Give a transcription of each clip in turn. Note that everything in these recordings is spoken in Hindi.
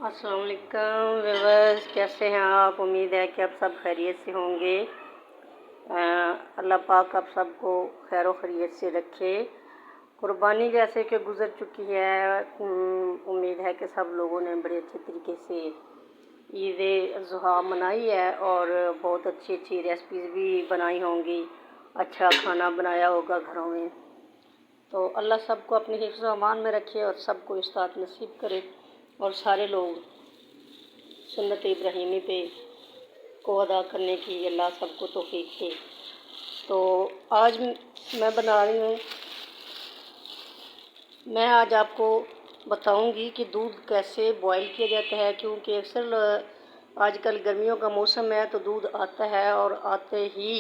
अस्सलाम वालेकुम व्यूअर्स, कैसे हैं आप। उम्मीद है कि आप सब खैरियत से होंगे। अल्लाह पाक आप सबको खैर व खैरियत से रखे। कुर्बानी जैसे कि गुज़र चुकी है, उम्मीद है कि सब लोगों ने बड़े अच्छे तरीके से ईद ज़ुहा मनाई है और बहुत अच्छी अच्छी रेसिपीज़ भी बनाई होंगी, अच्छा खाना बनाया होगा घरों में। तो अल्लाह सबको अपने हिफ्ज़ व अमान में रखे और सबको इस्ताअत नसीब करे और सारे लोग सुन्नत इब्राहीमी पे को अदा करने की अल्लाह सबको तौफीक दे। तो आज मैं बना रही हूँ, मैं आज आपको बताऊंगी कि दूध कैसे बॉईल किया जाता है, क्योंकि अक्सर आजकल गर्मियों का मौसम है तो दूध आता है और आते ही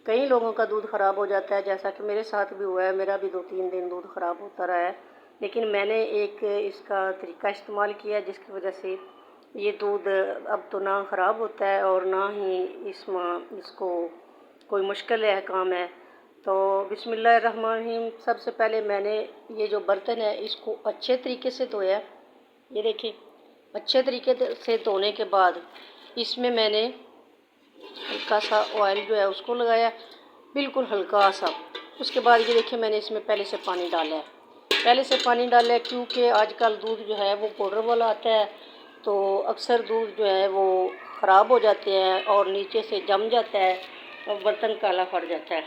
कई लोगों का दूध ख़राब हो जाता है, जैसा कि मेरे साथ भी हुआ है। मेरा भी 2-3 दिन दूध ख़राब होता रहा है, लेकिन मैंने एक इसका तरीका इस्तेमाल किया जिसकी वजह से ये दूध अब तो ना ख़राब होता है और ना ही इसको कोई मुश्किल है काम है। तो बिस्मिल्लाहिर्रहमानिर्रहीम। सबसे पहले मैंने ये जो बर्तन है इसको अच्छे तरीके से धोया। ये देखिए, अच्छे तरीके से धोने के बाद इसमें मैंने हल्का सा ऑयल जो है उसको लगाया, बिल्कुल हल्का सा। उसके बाद ये देखिए, मैंने इसमें पहले से पानी डाला है, क्योंकि आजकल दूध जो है वो पाउडर वाला आता है, तो अक्सर दूध जो है वो ख़राब हो जाते हैं और नीचे से जम जाता है और बर्तन काला पड़ जाता है,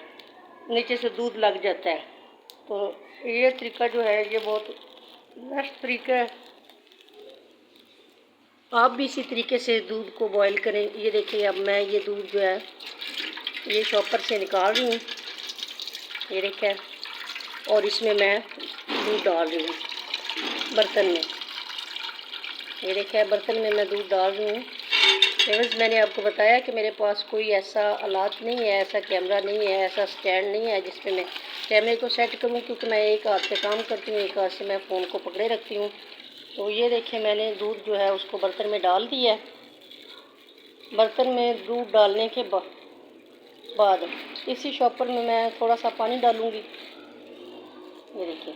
नीचे से दूध लग जाता है। तो ये तरीका जो है ये बहुत बेस्ट तरीका है। आप भी इसी तरीके से दूध को बॉईल करें। ये देखिए, अब मैं ये दूध जो है ये शॉपर से निकाल रही हूँ, ये देखिए, और इसमें मैं दूध डाल रही हूँ बर्तन में। ये देखिए, बर्तन में मैं दूध डाल रही हूँ। फ्रेंड्स, मैंने आपको बताया कि मेरे पास कोई ऐसा आलात नहीं है, ऐसा कैमरा नहीं है, ऐसा स्टैंड नहीं है जिस पे मैं कैमरे को सेट करूँ, क्योंकि मैं एक हाथ से काम करती हूँ, एक हाथ से मैं फ़ोन को पकड़े रखती हूँ। तो ये देखिए, मैंने दूध जो है उसको बर्तन में डाल दिया है। बर्तन में दूध डालने के बाद इसी शॉपर में मैं थोड़ा सा पानी डालूँगी। ये देखिए,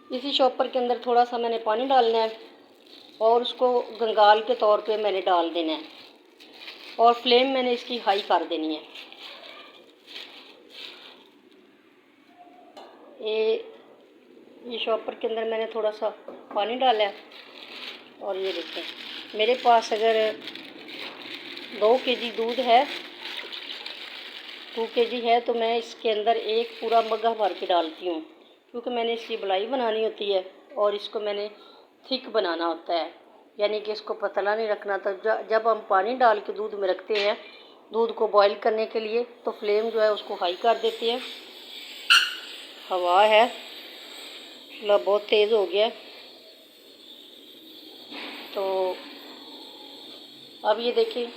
इसी शॉपर के अंदर थोड़ा सा मैंने पानी डालना है और उसको गंगाल के तौर पे मैंने डाल देना है और फ्लेम मैंने इसकी हाई कर देनी है। ये शॉपर के अंदर मैंने थोड़ा सा पानी डाला है और ये देखें, मेरे पास अगर 2 केजी दूध है, 2 केजी है, तो मैं इसके अंदर एक पूरा मग्गा भर के डालती हूँ, क्योंकि मैंने इसकी मलाई बनानी होती है और इसको मैंने थिक बनाना होता है, यानी कि इसको पतला नहीं रखना। तो जब हम पानी डाल के दूध में रखते हैं दूध को बॉईल करने के लिए, तो फ्लेम जो है उसको हाई कर देते हैं। हवा है, चूल्हा बहुत तेज़ हो गया। तो अब ये देखिए,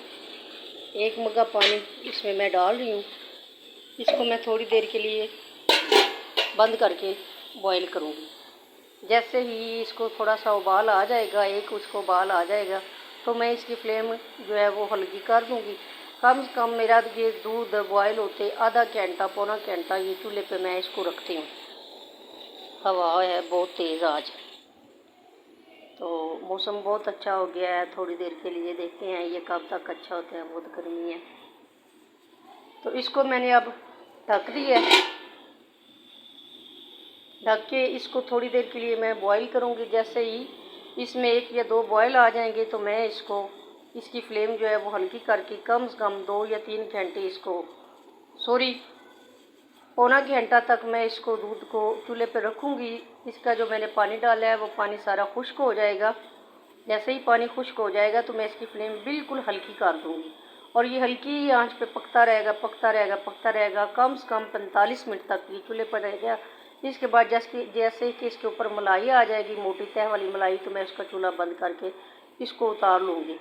एक मग्गा पानी इसमें मैं डाल रही हूँ। इसको मैं थोड़ी देर के लिए बंद करके बॉईल करूँगी। जैसे ही इसको थोड़ा सा उबाल आ जाएगा, उसको उबाल आ जाएगा, तो मैं इसकी फ्लेम जो है वो हल्की कर दूँगी। कम से कम मेरा ये दूध बॉईल होते आधा घंटा पौना घंटा ये चूल्हे पे मैं इसको रखती हूँ। हवा है बहुत तेज़ आज, तो मौसम बहुत अच्छा हो गया है। थोड़ी देर के लिए देखते हैं ये कब तक अच्छा होता है, बहुत गर्मी है। तो इसको मैंने अब ढक दिया है, ढक के इसको थोड़ी देर के लिए मैं बॉईल करूँगी। जैसे ही इसमें 1 या 2 बॉयल आ जाएंगे, तो मैं इसकी फ्लेम जो है वो हल्की करके कम से कम 2 या 3 घंटे पौना घंटा तक मैं इसको दूध को चूल्हे पर रखूँगी। इसका जो मैंने पानी डाला है वो पानी सारा खुश्क हो जाएगा। जैसे ही पानी खुश्क हो जाएगा तो मैं इसकी फ्लेम बिल्कुल हल्की कर दूँगी और ये हल्की आंच पे पकता रहेगा। कम से कम 45 मिनट तक ये चूल्हे पर रहेगा। इसके बाद जैसे कि इसके ऊपर मलाई आ जाएगी, मोटी तह वाली मलाई, तो मैं इसका चूल्हा बंद करके इसको उतार लूँगी।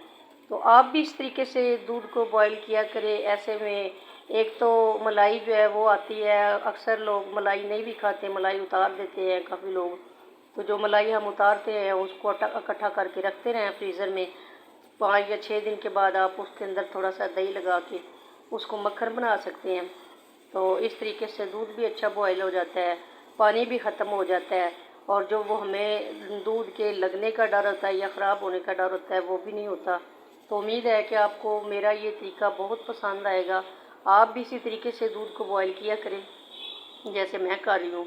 तो आप भी इस तरीके से दूध को बॉईल किया करें। ऐसे में एक तो मलाई जो है वो आती है, अक्सर लोग मलाई नहीं भी खाते, मलाई उतार देते हैं काफ़ी लोग। तो जो मलाई हम उतारते हैं उसको इकट्ठा करके रखते रहें फ्रीज़र में। 5 या 6 दिन के बाद आप उसके अंदर थोड़ा सा दही लगा के उसको मक्खन बना सकते हैं। तो इस तरीके से दूध भी अच्छा बॉयल हो जाता है, पानी भी ख़त्म हो जाता है और जो वो हमें दूध के लगने का डर होता है या ख़राब होने का डर होता है वो भी नहीं होता। तो उम्मीद है कि आपको मेरा ये तरीका बहुत पसंद आएगा। आप भी इसी तरीके से दूध को बॉयल किया करें जैसे मैं कर रही हूँ।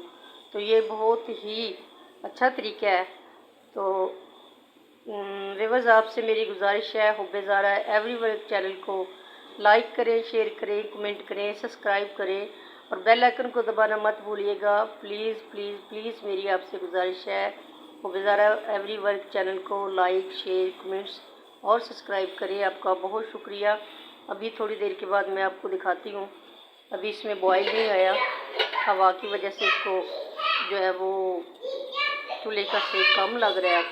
तो ये बहुत ही अच्छा तरीका है। तो व्यूअर्स, आपसे मेरी गुजारिश है, हुब्बे ज़ारा एवरीवर्क चैनल को लाइक करें, शेयर करें, कमेंट करें, सब्सक्राइब करें और बेल आइकन को दबाना मत भूलिएगा। प्लीज़ प्लीज़ प्लीज़ मेरी आपसे गुजारिश है, हुब्बे ज़ारा एवरीवर्क चैनल को लाइक, शेयर, कमेंट्स और सब्सक्राइब करें। आपका बहुत शुक्रिया। अभी थोड़ी देर के बाद मैं आपको दिखाती हूँ। अभी इसमें बॉयल नहीं आया, हवा की वजह से इसको जो है वो चूल्हे का सेक कम लग रहा है।